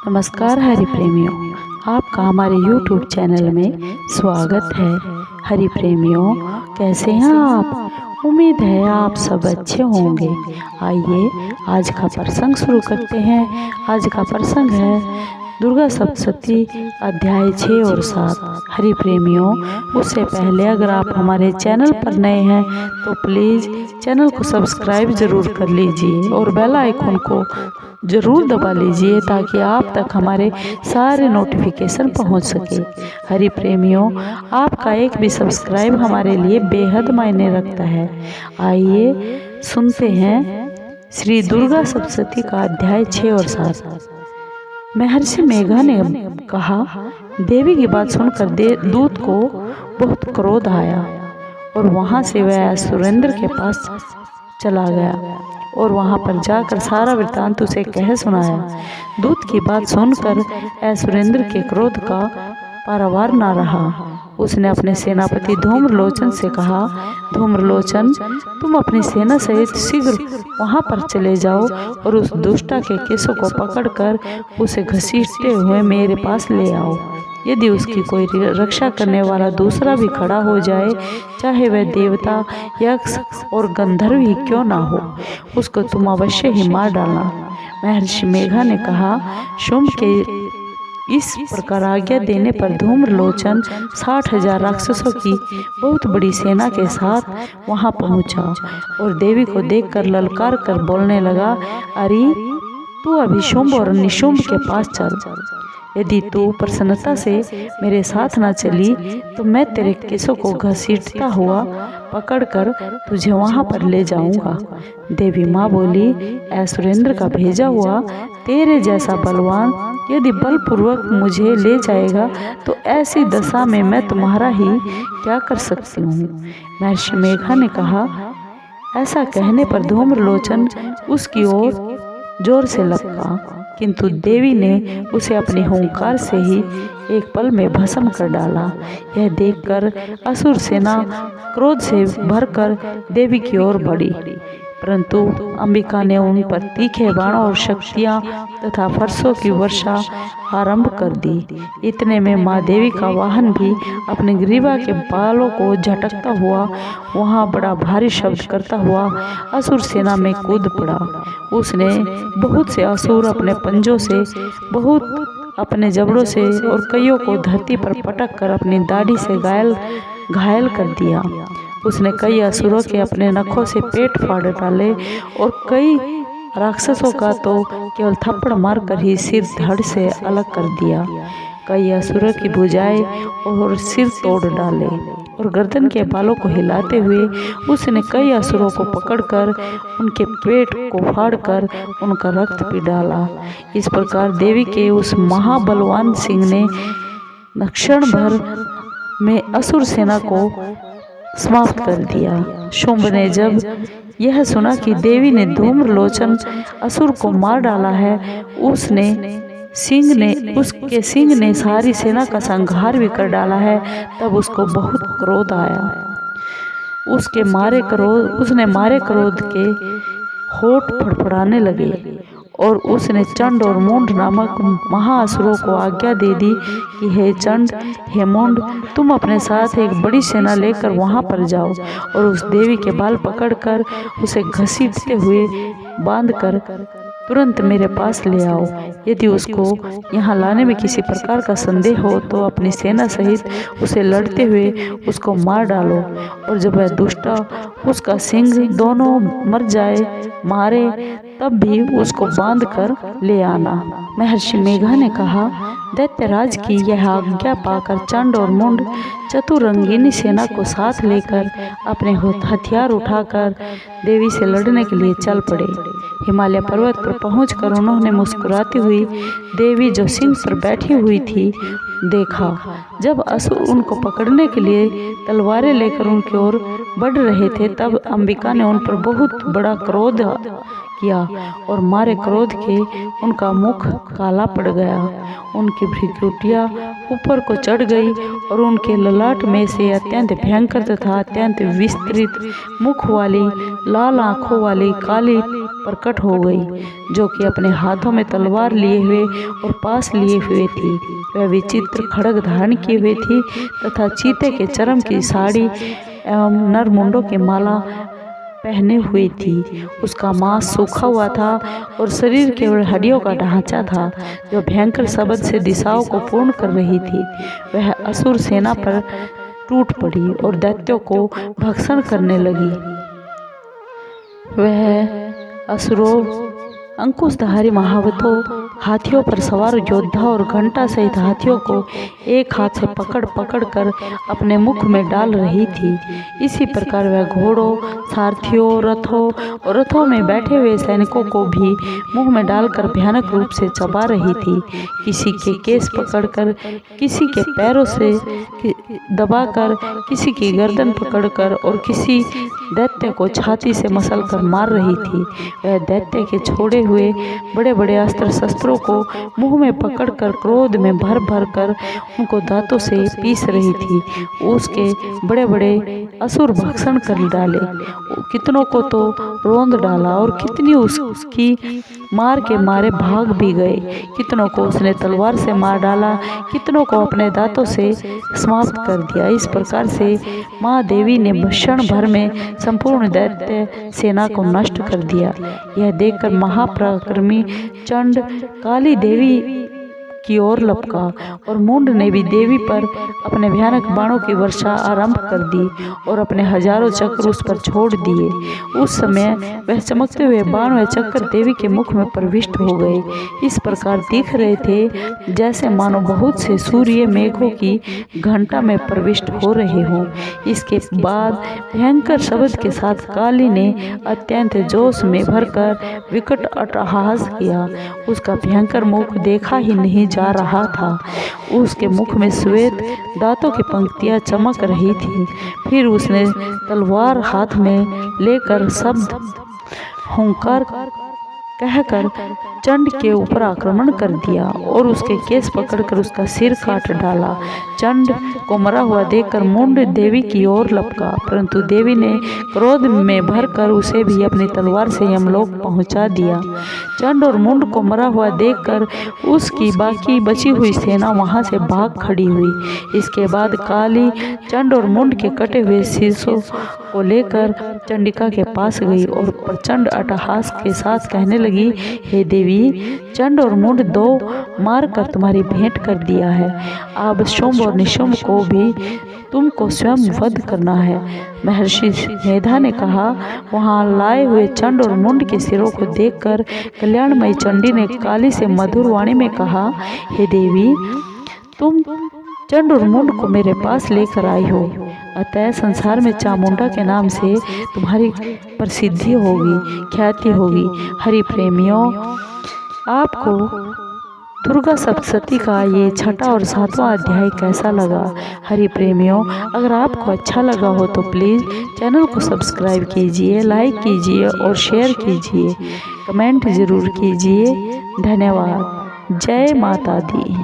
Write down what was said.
नमस्कार हरि प्रेमियों, आपका हमारे YouTube चैनल में स्वागत है। हरि प्रेमियों, कैसे हैं आप? उम्मीद है आप सब अच्छे होंगे। आइए आज का प्रसंग शुरू करते हैं। आज का प्रसंग है दुर्गा सप्तशती अध्याय 6 और 7। हरि प्रेमियों, उससे पहले अगर आप हमारे चैनल पर नए हैं तो प्लीज़ चैनल को सब्सक्राइब ज़रूर कर लीजिए और बेल आइकन को ज़रूर दबा लीजिए ताकि आप तक हमारे सारे नोटिफिकेशन पहुंच सके। हरि प्रेमियों, आपका एक भी सब्सक्राइब हमारे लिए बेहद मायने रखता है। आइए सुनते हैं श्री दुर्गा सप्तशती का अध्याय 6 और 7। महर्षि मेघा ने कहा, देवी की बात सुनकर दूत को बहुत क्रोध आया और वहां से वह सुरेंद्र के पास चला गया और वहां पर जाकर सारा वृत्तांत उसे कह सुनाया। दूत की बात सुनकर सुरेंद्र के क्रोध का पारावार न रहा। उसने अपने सेनापति धूम्रलोचन से कहा, धूम्रलोचन, तुम अपनी सेना सहित शीघ्र वहां पर चले जाओ और उस दुष्टा के केसों को पकड़कर उसे घसीटते हुए मेरे पास ले आओ। यदि उसकी कोई रक्षा करने वाला दूसरा भी खड़ा हो जाए, चाहे वह देवता, यक्ष और गंधर्व ही क्यों ना हो, उसको तुम अवश्य ही मार डालना। महर्षि मेघा ने कहा, शुंभ के इस प्रकार आज्ञा देने पर धूम्रलोचन 60,000 राक्षसों की बहुत बड़ी सेना के साथ वहां पहुंचा और देवी को देखकर ललकार कर बोलने लगा, अरे तू अभी शुंभ और निशुंभ के पास चल। यदि तू प्रसन्नता से मेरे साथ न चली तो मैं तेरे केसों को घसीटता हुआ पकड़कर तुझे वहां पर ले जाऊंगा। देवी माँ बोली, सुरेंद्र का भेजा हुआ तेरे जैसा बलवान यदि बलपूर्वक मुझे ले जाएगा तो ऐसी दशा में मैं तुम्हारा ही क्या कर सकती हूँ। महर्षि मेघा ने कहा। ऐसा कहने पर धूम्रलोचन उसकी ओर जोर से लपका, किंतु देवी ने उसे अपने हुंकार से ही एक पल में भस्म कर डाला। यह देखकर असुर सेना क्रोध से भरकर देवी की ओर बढ़ी, परंतु अंबिका ने उन पर तीखे बाणों और शक्तियां तथा फरसों की वर्षा आरंभ कर दी। इतने में माँ देवी का वाहन भी अपने ग्रीवा के बालों को झटकता हुआ वहां बड़ा भारी शब्द करता हुआ असुर सेना में कूद पड़ा। उसने बहुत से असुर अपने पंजों से, बहुत अपने जबड़ों से और कईयों को धरती पर पटक कर अपनी दाढ़ी से घायल कर दिया। उसने कई असुरों के अपने नखों से पेट फाड़ डाले और कई राक्षसों का तो केवल थप्पड़ मारकर ही सिर धड़ से अलग कर दिया। कई असुरों की भुजाएं और सिर तोड़ डाले और गर्दन के बालों को हिलाते हुए उसने कई असुरों को पकड़कर उनके पेट को फाड़कर उनका रक्त पी डाला। इस प्रकार देवी के उस महाबलवान सिंह ने क्षण भर में असुर सेना को समाप्त कर दिया। शुंभ ने जब यह सुना कि देवी ने धूम्रलोचन असुर को मार डाला है, उसके सिंह ने सारी सेना का संहार भी कर डाला है, तब उसको बहुत क्रोध आया। उसने मारे क्रोध के होठ फड़फड़ाने लगे और उसने चंड और मूंड नामक महाअसुरों को आज्ञा दे दी कि हे चंड, हे मूंड, तुम अपने साथ एक बड़ी सेना लेकर वहां पर जाओ और उस देवी के बाल पकड़कर उसे घसीटते हुए बांधकर तुरंत मेरे पास ले आओ। यदि उसको यहाँ लाने में किसी प्रकार का संदेह हो तो अपनी सेना सहित उसे लड़ते हुए उसको मार डालो और जब वह दुष्टा उसका सिंह दोनों मर जाए मारे तब भी उसको बांध कर ले आना। महर्षि मेघा ने कहा, दैत्यराज की यह आज्ञा पाकर चंड और मुंड चतुरंगिनी सेना को साथ लेकर अपने हथियार उठाकर देवी से लड़ने के लिए चल पड़े। हिमालय पर्वत पर पहुंचकर उन्होंने मुस्कुराती हुई देवी जो सिंह पर बैठी हुई थी देखा। जब असुर उनको पकड़ने के लिए तलवारें लेकर उनकी ओर बढ़ रहे थे तब अंबिका ने उन पर बहुत बड़ा क्रोध किया और मारे क्रोध के उनका मुख काला पड़ गया, उनकी भ्रुकुटियां ऊपर को चढ़ गई और उनके ललाट में से अत्यंत भयंकर तथा अत्यंत विस्तृत मुख वाली, लाल आंखों वाली, काली प्रकट हो गई, जो कि अपने हाथों में तलवार लिए हुए और पास लिए हुए थी। वह विचित्र खड्ग धारण किए हुए थी तथा चीते के चर्म की साड़ी एवं नरमुंडों की माला पहने हुए थी। उसका मांस सूखा हुआ था और शरीर केवल हड्डियों का ढांचा था, जो भयंकर शब्द से दिशाओं को पूर्ण कर रही थी। वह असुर सेना पर टूट पड़ी और दैत्यों को भक्षण करने लगी। वह असुरों, अंकुशधारी महावतों, हाथियों पर सवार योद्धा और घंटा सहित हाथियों को एक हाथ से पकड़ पकड़ कर अपने मुख में डाल रही थी। इसी प्रकार वह घोड़ों, सारथियों, रथों में बैठे हुए सैनिकों को भी मुंह में डालकर भयानक रूप से चबा रही थी। किसी के केस पकड़कर, किसी के पैरों से दबाकर, किसी की गर्दन पकड़कर और किसी दैत्य को छाती से मसलकर मार रही थी। वह दैत्य के छोड़े हुए बड़े बड़े अस्त्र शस्त्रों को मुंह में पकड़कर क्रोध में भर भर कर उनको दांतों से पीस रही थी। उसके बड़े बड़े असुर भक्षण कर डाले, कितनों को तो रोंद डाला और कितनी उसकी मार के मारे भाग भी गए। कितनों को उसने तलवार से मार डाला, कितनों को अपने दांतों से समाप्त कर दिया। इस प्रकार से महादेवी ने क्षण भर में संपूर्ण दैत्य सेना को नष्ट कर दिया। यह देखकर महापराक्रमी चंड काली देवी की ओर लपका और मुंड ने भी देवी पर अपने भयानक बाणों की वर्षा आरंभ कर दी और अपने हजारों चक्र उस पर छोड़ दिए। उस समय वह चमकते हुए बाण व चक्र देवी के मुख में प्रविष्ट हो गए। इस प्रकार दिख रहे थे जैसे मानो बहुत से सूर्य मेघों की घंटा में प्रविष्ट हो रहे हों। इसके बाद भयंकर शब्द के साथ काली ने अत्यंत जोश में भरकर विकट अट्टहास किया। उसका भयंकर मुख देखा ही नहीं जा रहा था। उसके मुख में श्वेत दांतों की पंक्तियां चमक रही थी। फिर उसने तलवार हाथ में लेकर शब्द हुंकार कहकर चंड के ऊपर आक्रमण कर दिया और उसके केस पकड़कर उसका सिर काट डाला। चंड को मरा हुआ देखकर मुंड देवी की ओर लपका, परंतु देवी ने क्रोध में भरकर उसे भी अपनी तलवार से यमलोक पहुंचा दिया। चंड और मुंड को मरा हुआ देखकर उसकी बाकी बची हुई सेना वहां से भाग खड़ी हुई। इसके बाद काली चंड और मुंड के कटे हुए शीशों को लेकर चंडिका के पास गई और प्रचंड अट्टहास के साथ कहने लगी, हे देवी, चंड और मुंड दो मार कर तुम्हारी भेंट कर दिया है। अब शुंभ और निशुंभ को भी तुमको स्वयं वध करना है। महर्षि मेधा ने कहा। वहां लाए हुए चंड और मुंड के सिरों को देखकर कल्याणमयी चंडी ने काली से मधुर वाणी में कहा, हे देवी, तुम चंड और मुंड को मेरे पास लेकर आई हो, अतः संसार में चामुंडा के नाम से तुम्हारी प्रसिद्धि होगी, ख्याति होगी। हरि प्रेमियों, आपको दुर्गा सप्तशती का ये छठा और सातवां अध्याय कैसा लगा? हरि प्रेमियों, अगर आपको अच्छा लगा हो तो प्लीज़ चैनल को सब्सक्राइब कीजिए, लाइक कीजिए और शेयर कीजिए, कमेंट ज़रूर कीजिए। धन्यवाद। जय माता दी।